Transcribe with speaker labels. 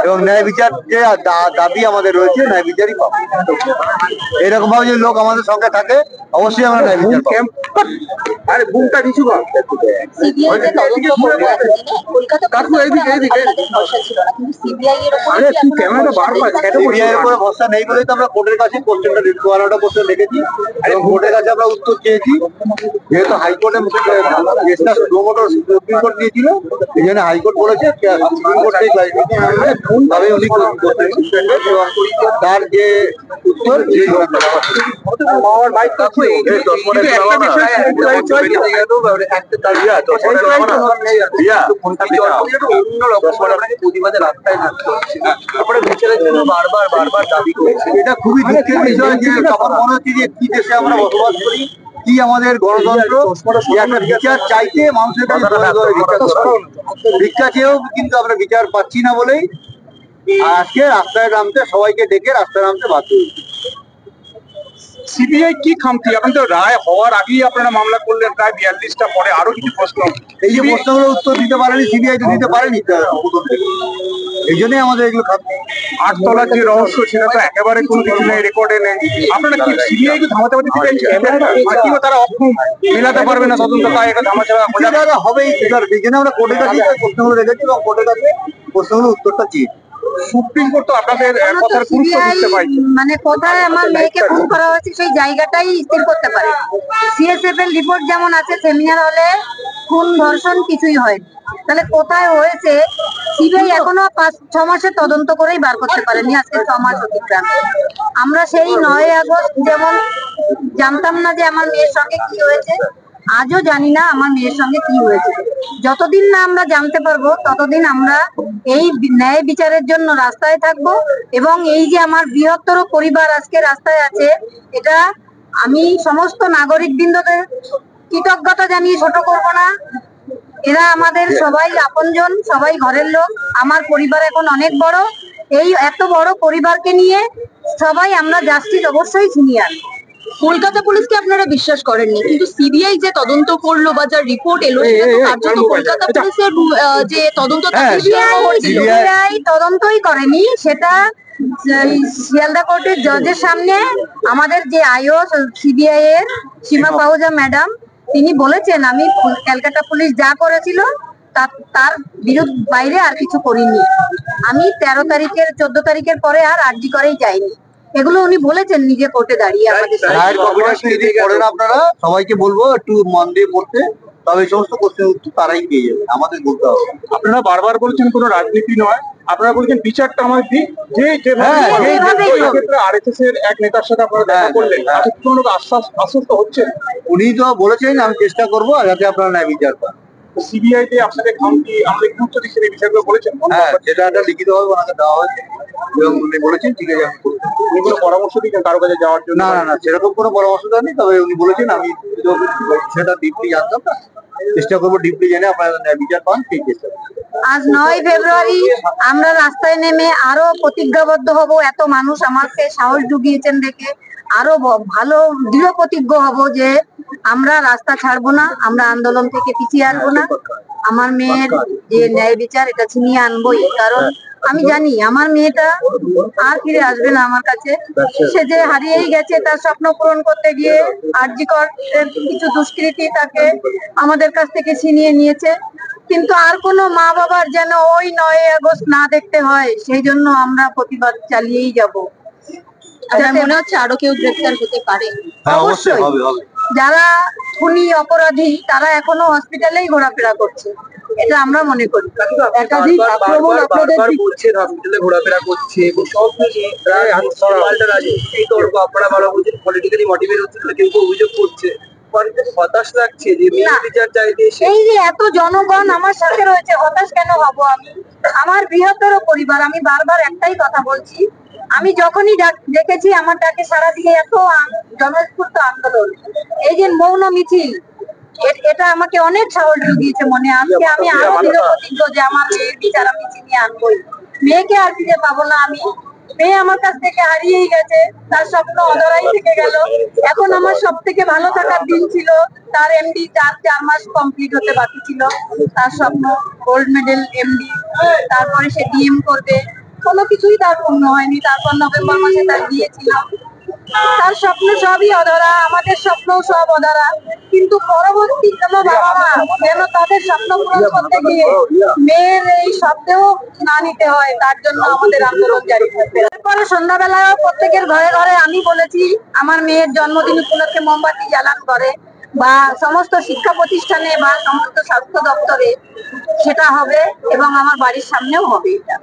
Speaker 1: এবং ন্যায় বিচার যে দাবি আমাদের রয়েছে, ন্যায় বিচারই পাবো। এরকম ভাবে যে লোক আমাদের সঙ্গে থাকে, অবশ্যই আমরা ন্যায় বিচার পাবো।
Speaker 2: আরে বুমটা কিছু কর।
Speaker 3: সিবিআই যে তদন্ত করবে এতদিনে কলকাতা
Speaker 2: আরে তুই ক্যামেরাটা বারবার কেটে
Speaker 1: সিবিআই এর উপরে ভরসা নেই বলেই তো আমরা কোর্টের কাছে কোশ্চেনটা 12টা কোশ্চেন রেখেছি এবং কোর্টের কাছে আমরা উত্তর চেয়েছি। যেহেতু হাইকোর্টে কেসটা সুপ্রিম কোর্ট দিয়েছিল, এই জন্য হাইকোর্ট বলেছে সুপ্রিম কোর্ট তবে উনি এবং তার যে উত্তর
Speaker 2: আমার বাইক কাকু প্রতিবাদে রাস্তায় তারপরে বিচারের জন্য বারবার দাবি করেছে।
Speaker 1: এটা খুবই দুঃখের বিষয় যে তখন মনে হচ্ছে যে কি দেশে আমরা বসবাস করি, কি আমাদের গণতন্ত্র, একটা বিচার চাইতে মানুষের কাছে ভিক্ষা চেয়েও কিন্তু আমরা বিচার পাচ্ছি না বলেই আজকে রাস্তায় নামতে, সবাইকে ডেকে রাস্তায় নামতে বাধ্য হয়েছি।
Speaker 2: সিবিআই কি খামতি? এখন তো রায় হওয়ার আগেই আপনারা মামলা করলেন, প্রায় 42টা পরে আরো কিছু প্রশ্ন।
Speaker 1: এই যে প্রশ্নগুলো উত্তর দিতে পারেনি সিবিআই, তো দিতে পারেনি, এই জন্যই আমাদের এগুলো খামতি।
Speaker 2: 8 তলার যে রহস্য সেটা তো একেবারে কোনো কিছু নেই, রেকর্ডে নেই। আপনারা কি সিবিআই কে থামাতে পারছেন? তারা অক্ষম, মেলাতে পারবে না তদন্ত, তাই এটা ধামাচাপা
Speaker 1: হবেই। এই জন্য আমরা কোর্টের কাছে প্রশ্নগুলো রেখেছি এবং কোর্টের কাছে প্রশ্নগুলো উত্তরটা চেয়েছি।
Speaker 2: সুপ্রিম কোর্ট তো আপনাদের কথার গুরুত্ব দিতে পারছে,
Speaker 3: মানে কোথায় আমার মেয়েকে খুন করা হয়েছে সেই জায়গাটাই স্থির করতে পারে। সিএসএফ এর রিপোর্ট যেমন আছে, সেমিনার হলে খুন ধর্ষণ কিছুই হয়নি, তাহলে কোথায় হয়েছে সিবিআই এখনো 5-6 মাসের তদন্ত করেই বার করতে পারেনি। আজকে 6 মাস অতিক্রান্ত। আমরা সেই 9 আগস্ট যেমন জানতাম না যে আমার মেয়ের সঙ্গে কি হয়েছে, আজও জানি না আমার মেয়ের সঙ্গে কি হয়েছে। যতদিন না আমরা জানতে পারবো ততদিন আমরা এই ন্যায় বিচারের জন্য রাস্তায় থাকবো। এবং এই যে আমার বৃহত্তর পরিবার আজকে রাস্তায় আছে, এটা আমি সমস্ত নাগরিক বৃন্দদের কৃতজ্ঞতা জানিয়ে ছোট করব না। এরা আমাদের সবাই আপনজন, সবাই ঘরের লোক। আমার পরিবার এখন অনেক বড়, এই এত বড় পরিবারকে নিয়ে সবাই আমরা জাস্টিস অবশ্যই ছিনিয়ে আনবো।
Speaker 4: কলকাতা পুলিশকে আপনারা বিশ্বাস করেননি, কিন্তু সিবিআই যে তদন্ত করলো বা যার রিপোর্ট এলো সেটা তো কার্যত কলকাতা পুলিশের যে তদন্ত
Speaker 3: সিবিআই তদন্তই করেনি, সেটা শিয়ালদা কোর্টের জজের সামনে আমাদের যে আইও সিবিআই এর সীমা পাহুজা ম্যাডাম, তিনি বলেছেন আমি ক্যালকাটা পুলিশ যা করেছিল তার বিরুদ্ধে বাইরে আর কিছু করিনি। আমি 13 তারিখের 14 তারিখের পরে আর আর্জি করেই যাইনি, এগুলো উনি বলেছেন নিজে কোর্টে দাঁড়িয়ে।
Speaker 1: আপনারা সবাইকে বলবো একটু মন দিয়ে পড়তে, তবে এই সমস্ত প্রশ্নের উত্তর তারাই পেয়ে যাবে, আমাদের বলতে হবে।
Speaker 2: আপনারা বারবার বলছেন কোনো রাজনীতি নয়, আপনারা বলছেন বিচারটা আমার দিক। যে আরএসএস এর এক নেতার সাথে আপনারা দেখা করলেন, আশ্বস্ত হচ্ছেন?
Speaker 1: উনি তো বলেছেন আমি চেষ্টা করবো যাতে আপনারা ন্যায় বিচার পান।
Speaker 2: সিবিআই তে আপনাদের খামতি, আমাদের গুরুত্ব দিচ্ছেন, এই বিষয়গুলো বলেছেন?
Speaker 1: হ্যাঁ, সেটা একটা লিখিত ভাবে ওনাকে দেওয়া হয়েছে এবং উনি বলেছেন ঠিক আছে আমি করবো।
Speaker 2: উনি কোনো পরামর্শ দিচ্ছেন কারো কাছে যাওয়ার জন্য?
Speaker 1: না, সেরকম কোনো পরামর্শ দেননি, তবে উনি বলেছেন আমি সেটা ডিপলি জানতাম না, চেষ্টা করবো ডিপলি জেনে আপনারা ন্যায় বিচার পান, সেই চেষ্টা করবো।
Speaker 3: আজ 9 ফেব্রুয়ারি আমরা রাস্তায় নেমে আরো প্রতিজ্ঞাবদ্ধ হব। এত মানুষ আমাকে সাহস জুগিয়েছেন দেখে আরো ভালো দৃঢ় প্রতিজ্ঞ হব যে আমরা রাস্তা ছাড়বো না, আমরা আন্দোলন থেকে পিছিয়ে আসবো না। আমার মেয়ের যে ন্যায় বিচার এটা ছিনিয়ে আনবোই, কারণ আমি জানি আমার মেয়েটা আর ফিরে আসবে না আমার কাছে। সে যে হারিয়েই গেছে, তার স্বপ্ন পূরণ করতে গিয়ে আরজিকর কিছু দুষ্কৃতী তাকে আমাদের কাছ থেকে ছিনিয়ে নিয়েছে। কিন্তু আর কোনো মা বাবার যেন ওই 9 আগস্ট না দেখতে হয়, সেই জন্য আমরা প্রতিবাদ চালিয়েই যাব।
Speaker 4: মনে হচ্ছে আরো কেউ গ্রেফতার হতে পারে।
Speaker 3: অবশ্যই যারা খুনি অপরাধী তারা এখনো হসপিটালেই ঘোরাফেরা করছে, এটা আমরা মনে করি। একাধিক আক্রমণ আপনাদের
Speaker 2: হসপিটালে ঘোরাফেরা করছে, সব মিলিয়ে প্রায় এই তর্ক আপনারা ভালো বলছেন, পলিটিক্যালি মোটিভেট হচ্ছে, কেউ অভিযোগ করছে। হতাশ লাগছে যে বিচার চাইতে
Speaker 3: এই যে এত জনগণ আমার সাথে রয়েছে, হতাশ কেন হব আমি? আমার বৃহত্তর পরিবার। আমি বারবার একটাই কথা বলছি, আমি যখনই দেখেছি আমার ডাকে সারা দিয়ে এত জনস্ফূর্ত আন্দোলন, এই যে মৌন মিছিল, এটা আমাকে অনেক সাহস জুগিয়েছে মনে। আজকে আমি আরো দৃঢ় প্রতিজ্ঞ যে আমার মেয়ের বিচার আমি ছিনিয়ে আনবোই। মেয়েকে আর ফিরে পাবো না আমি। মেয়ে আমার কাছ থেকে হারিয়েই গেছে, তার স্বপ্ন অধরাই থেকে গেল। এখন আমার সব থেকে ভালো থাকার দিন ছিল, তার এমডি 4 মাস কমপ্লিট হতে বাকি ছিল। তার স্বপ্ন গোল্ড মেডেল এমডি, তারপরে সে ডিএম করবে, কোনো কিছুই তার পূর্ণ হয়নি। তারপর নভেম্বর মাসে তার বিয়ে ছিল। তার স্বপ্ন সবই অধরা, আমাদের স্বপ্ন সব অধরা, কিন্তু পরবর্তী কোনো বাবা মা যেন তাদের স্বপ্ন পূরণ করতে গিয়ে মেয়ের এই শব্দেও না নিতে হয়, তার জন্য আমাদের আন্দোলন জারি থাকবে। এরপরে সন্ধ্যাবেলায় প্রত্যেকের ঘরে ঘরে আমি বলেছি আমার মেয়ের জন্মদিন উপলক্ষে মোমবাতি জ্বালান করে, বা সমস্ত শিক্ষা প্রতিষ্ঠানে বা সমস্ত স্বাস্থ্য দপ্তরে সেটা হবে, এবং আমার বাড়ির সামনেও হবে এটা।